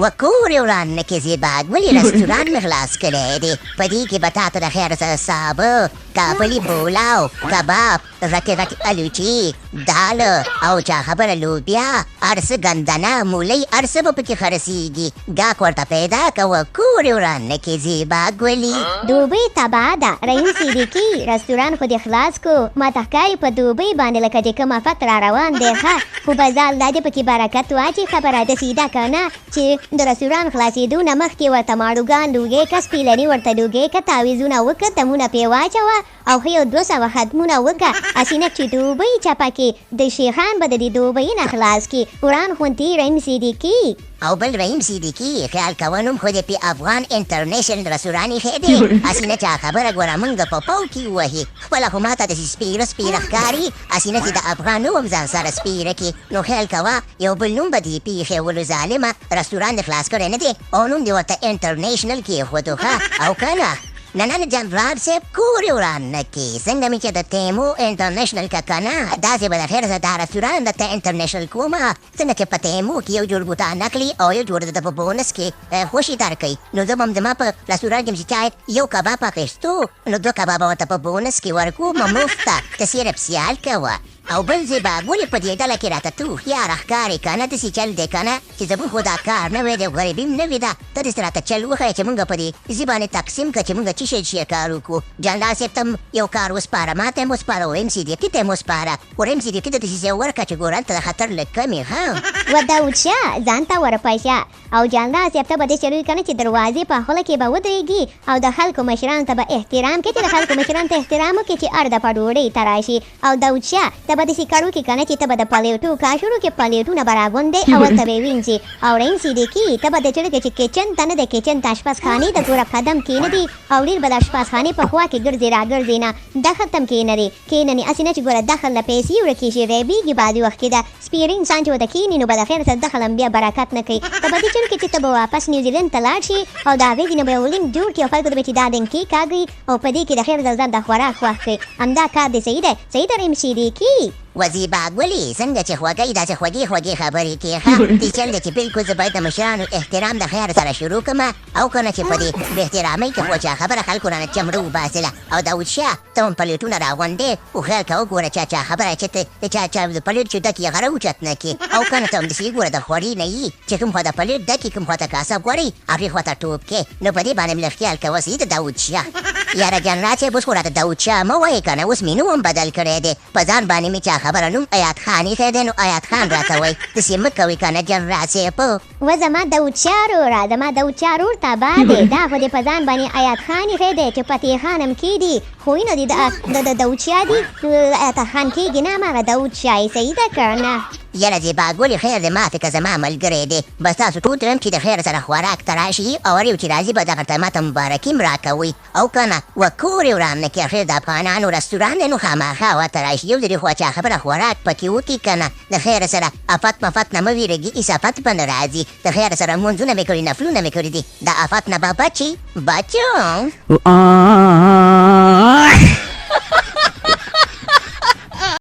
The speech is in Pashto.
وکور وران کې زیباګ ولې رستوران مې خلاص کړی دی. په دې کې به تاته د خیر سره سابه، کابلي پولاو، کباب، رکې الوچي، دال او چا خبره لوبیا، هر څه ګندنه، مولی، هر څه به پکې خرڅېږي. ګاک ورته پیدا کوه کور وران کې زیباګ ولې. دوبۍ تباه ده رحیم صدیقي، رستوران خو دې خلاص کو. ما ته ښکاري په دوبۍ باندې لکه چې کوم افت را روان دی ښه، خو به زه الله دې پکې برکت واچي. خبره داسې ده که نه چې د رستوران خلاصېدو نه مخکې ورته ماړوګان لوګی که سپیلني ورته لوګی که تعویضونه وکړه، تمونه پرې واچوه او ښه یو 200 ختمونه وکړه. هسې نه چې دوبۍ چپه کې د شیخان به د دې دوبۍ نه خلاص کړي. قرآن خوندي رحیم صدیقي. او بل رحیم صدیقي خیال کوه نوم خو دې پې افغان انټرنیشنل رستوران ایښی دی. هسې نه چا خبره ګوره موږ په پاو کې ووهي. خپله خو ما ته داسې سپېره سپېره ښکاري، هسې نه چې د افغان نوم ځان سره سپېره کړي. نو خیال کوه یو بل نوم به دې پېښولو ظالمه. رستوران دې خلاص کړی نه دی او نوم دې ورته انټرنیشنل کېښودو ښه. او که نه نننه جنرال صاحب کور وران نه کې څنګه مې چې د تیمو انټرنیشنل که که نه داسې به د خیر زه دا رستوران درته انټرنیشنل کومه. څنګه چې په تیمو کې یو جوړ بوټان اخلي او یو جوړ درته په بونس کې خوشي درکوي، نو زه به هم زما په رستوران کې چې چا یو کباب اخیستو نو 2 کبابه ورته په بونس کې ورکوم مفته. ته صرف سیال کوه. او بل زیباګ ولې په دې ډله کې راته تو هوښیاره ښکارې که نه داسې چل دی که نه چې زموږ خو دا کار نه وی دی او غریبي هم نه وي ده. ته داسې راته چل وښیه چې موږ په دې ځي باندې تقسیم کړه چې موږ څه شی کار وکړو. جنرال صاحب ته یو کار وسپاره، ما ته یې وسپاره او رحیم صدیقي ته یې وسپاره. خو رحیم صدیقي ته داسې ځای ورکړه چې ګوره هلته د خطر لږ کمې ښه. و داود شاه ځان ته ورپشه او جنرال صاحب ته به دې چلوي که نه چې دروازې په خوله کې به ودرېږي او د خلکو مشرانو ته به احترام کوي. چې د خلکو مشرانو ته احترام وکړي چې هر دفعه ډوډۍ ته راشي. او داود شاه ته به داسې کار وکړي که نه چې ته به د پلیټو کار شروع کړې، پلیټونه به راغونډې او ورته به یې وینځي. او رحیم صدیقي ته به دې چلوي چې کچن ته نه دی، کچن ته اشپزخانې ته ګوره قدم کېنږدي او ډېر به د اشپزخانې په خوا کې ګرځې راګرځې نه، دخل ته هم کېنني. هسې نه چې ګوره دخل نه پیسې ورکې شي ریبېږي بعضې وخت کې ده. سپېره انسان چې ورته کښېني نو به د خیر سره دخل هم بیا برکت نه کوي. ته به دې چلو کې چې ته به واپس نیوزیلند ته لاړ شي او د هغې ځینې به یو لینک جوړ کړي او خلکو ته به چې دا دین کېکاږي او په دې کې د خیر ځان د خوراک خوښ کړي. همدا کار دې صحیح دی. صحیح ده رحیم صدیقي. وزیباګ ولې څنګه چې خوږی داسې خوږې خبرې کې ښه دې چل دی چې بلکل زه باید د مشرانو احترام د خیر سره شروع کړم او که نه چې په دې بې احترامۍ کې خو چا خبره خلکو رانه چمړه وباسله. او داود شاه ته هم پلیټونه راغونډې خو خیال کوه ګوره چا خبره چې ته د چا پلیټ چې ډک یې غره اوچت نه کړي. او که نه ته هم داسې ګوره د خوړې نه یي چې کوم خوا د پلیټ ډک کوم خوا ته کاسه غواړئ هغې خوا ته ټوپ کې. نو په دې باندې مې لږ خیال کوه صحیح د داود شاه. یاره جنرال صاحب اوس خو راته داود شاه مه وایې که نه، اوس مې نوم هم بدل کړی دی. په ځان باندې مې چا خبره نوم ایات خان ایښی دی نو ایات خان راته وایي. داسې مه کوئ که نه جنرال صاحب. و زما داود شاه وروره، زما داود شاه ورور تباه دی. دا خو دې په ځان باندې ایات خان ایښی دی چې فتح خان هم کېدي، خو نه دي د داود شاه دي ایات خان کېږي نه هماغه داود شاه. صحیح ده که نه؟ یاره زیباګ ولې خیر دی ما فکر زما ملګری دی. بس تاسو ټول ته وایم چې د خیر سره خوراک ته راشي او هر یو چې راځي به دغه ته ماته مبارکي هم راکوئ. او که نه وکور یې وران نه کې اخر د افغانانو رستوران دی نو خامخا ورته راشي. یو ځلې خو چا خبره خوراک پکې وکړي که نه د خیر سره افت مفت نه مه ویرېږي، هېڅ افت به نه راځي. د خیر سره لمونځونه مې کړي، نفلونه مې کړي دي، د افت نه به بچي بچو.